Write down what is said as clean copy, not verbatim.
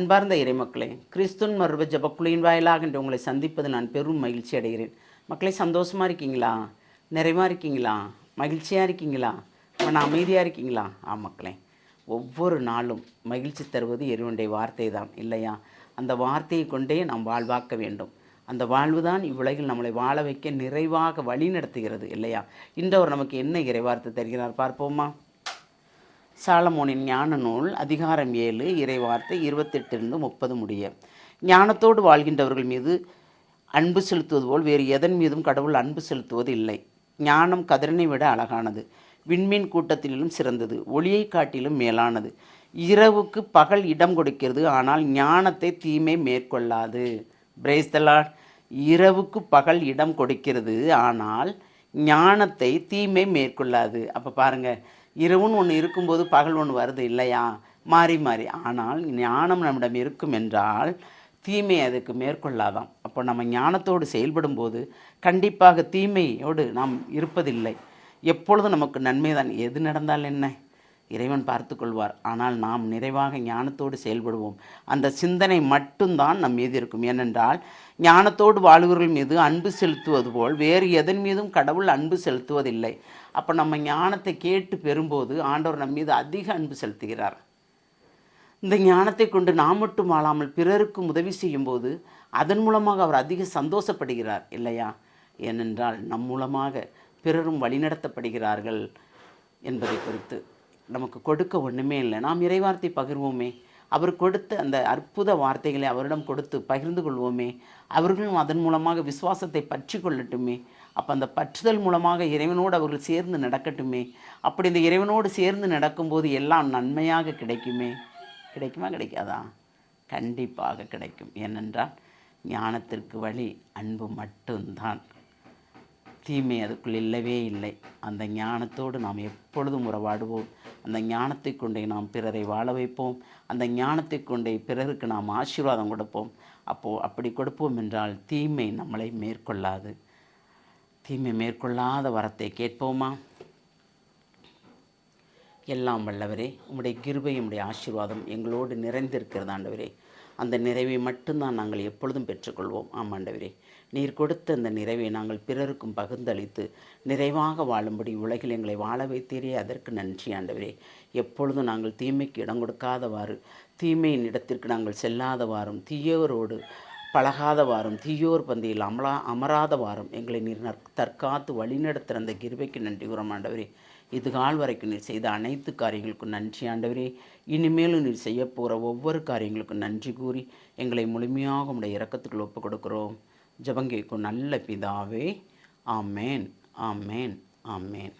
அன்பார்ந்த இறைமக்களே, கிறிஸ்துவின் மறுப ஜெபக்குழுவின் வாயிலாக இன்று உங்களை சந்திப்பது நான் பெரும் மகிழ்ச்சி அடைகிறேன். மக்களே, சந்தோஷமாக இருக்கீங்களா? நிறைவாக இருக்கீங்களா? மகிழ்ச்சியாக இருக்கீங்களா? அமைதியாக இருக்கீங்களா? மக்களே, ஒவ்வொரு நாளும் மகிழ்ச்சி தருவது இறைவனுடைய வார்த்தை தான் இல்லையா? அந்த வார்த்தையை கொண்டே நாம் வாழ்வாக்க வேண்டும். அந்த வாழ்வு தான் இவ்வுலகில் நம்மளை வாழ வைக்க நிறைவாக வழி நடத்துகிறது இல்லையா? இன்று அவர் நமக்கு என்ன இறைவார்த்தை தருகிறார் பார்ப்போமா? சாலமோனின் ஞான நூல் அதிகாரம் 7 இறைவார்த்தை 28-30 முடிய. ஞானத்தோடு வாழ்கின்றவர்கள் மீது அன்பு செலுத்துவது போல் வேறு எதன் மீதும் கடவுள் அன்பு செலுத்துவது இல்லை. ஞானம் கதிரனை விட அழகானது, விண்மீன் கூட்டத்திலும் சிறந்தது, ஒளியை காட்டிலும் மேலானது. இரவுக்கு பகல் இடம் கொடுக்கிறது, ஆனால் ஞானத்தை தீமை மேற்கொள்ளாது. Praise the Lord. இரவுக்கு பகல் இடம் கொடுக்கிறது, ஆனால் ஞானத்தை தீமை மேற்கொள்ளாது. அப்போ பாருங்கள், இரவுன்னு ஒன்று இருக்கும்போது பகல் ஒன்று வருது இல்லையா? மாறி மாறி. ஆனால் ஞானம் நம்மிடம் இருக்கும் என்றால் தீமை அதுக்கு மேற்கொள்ளாதாம். அப்போ நம்ம ஞானத்தோடு செயல்படும் போது கண்டிப்பாக தீமையோடு நாம் இருப்பதில்லை. எப்பொழுதும் நமக்கு நன்மை தான். எது நடந்தால் என்ன, இறைவன் பார்த்து கொள்வார். ஆனால் நாம் நிறைவாக ஞானத்தோடு செயல்படுவோம். அந்த சிந்தனை மட்டும்தான் நம் மீது இருக்கும். ஏனென்றால் ஞானத்தோடு வாழ்வர்கள் மீது அன்பு செலுத்துவது போல் வேறு எதன் மீதும் கடவுள் அன்பு செலுத்துவதில்லை. அப்போ நம்ம ஞானத்தை கேட்டு பெறும்போது ஆண்டவர் நம் மீது அதிக அன்பு செலுத்துகிறார். இந்த ஞானத்தை கொண்டு நாம் மட்டும் வாழாமல் பிறருக்கும் உதவி செய்யும்போது அதன் மூலமாக அவர் அதிக சந்தோஷப்படுகிறார் இல்லையா? ஏனென்றால் நம் மூலமாக பிறரும் வழிநடத்தப்படுகிறார்கள் என்பதை குறித்து நமக்கு கொடுக்க ஒன்றுமே இல்லை. நாம் இறைவார்த்தை பகிர்வோமே. அவர் கொடுத்த அந்த அற்புத வார்த்தைகளை அவரிடம் கொடுத்து பகிர்ந்து கொள்வோமே. அவர்களும் அதன் மூலமாக விசுவாசத்தை பற்றி கொள்ளட்டுமே. அப்போ அந்த பற்றுதல் மூலமாக இறைவனோடு அவர்கள் சேர்ந்து நடக்கட்டுமே. அப்படி இந்த இறைவனோடு சேர்ந்து நடக்கும்போது எல்லாம் நன்மையாக கிடைக்குமே. கிடைக்குமா கிடைக்காதா? கண்டிப்பாக கிடைக்கும். ஏனென்றால் ஞானத்திற்கு வழி அன்பு மட்டும்தான். தீமை அதுக்குள் இல்லவே இல்லை. அந்த ஞானத்தோடு நாம் எப்பொழுதும் உறவாடுவோம். அந்த ஞானத்தை கொண்டே நாம் பிறரை வாழ வைப்போம். அந்த ஞானத்தை கொண்டே பிறருக்கு நாம் ஆசீர்வாதம் கொடுப்போம். அப்படி கொடுப்போம் என்றால் தீமை நம்மளை மேற்கொள்ளாது. தீமை மேற்கொள்ளாத வரத்தை கேட்போமா? எல்லாம் வல்லவரே, உம்முடைய கிருபை உம்முடைய ஆசீர்வாதம் எங்களோடு நிறைந்திருக்கிறது ஆண்டவரே. அந்த நிறைவை மட்டும்தான் நாங்கள் எப்பொழுதும் பெற்றுக்கொள்வோம். ஆமாண்டவரே, நீர் கொடுத்த அந்த நிறைவை நாங்கள் பிறருக்கும் பகிர்ந்தளித்து நிறைவாக வாழும்படி உலகில் எங்களை வாழ வைத்தீரே, அதற்கு நன்றி ஆண்டவரே. எப்பொழுதும் நாங்கள் தீமைக்கு இடம் கொடுக்காதவாறு, தீமையின் இடத்திற்கு நாங்கள் செல்லாதவாறும், தீயோரோடு பழகாதவாறும், தீயோர் பந்தியில் அமராதவாறும் எங்களை நீர் தற்காத்து வழிநடத்துகிற அந்த கிருபைக்கு நன்றி கூறும் ஆண்டவரே. இதுகால் வரைக்கும் நீர் செய்த அனைத்து காரியங்களுக்கும் நன்றி ஆண்டவரே. இனிமேலும் நீர் செய்ய போகிற ஒவ்வொரு காரியங்களுக்கும் நன்றி கூறி எங்களை முழுமையாக உடைய இரக்கத்துக்குள் ஒப்புக் கொடுக்கிறோம். ஜெபம் கேட்கும் நல்ல பிதாவே. ஆமேன், ஆமேன், ஆமேன்.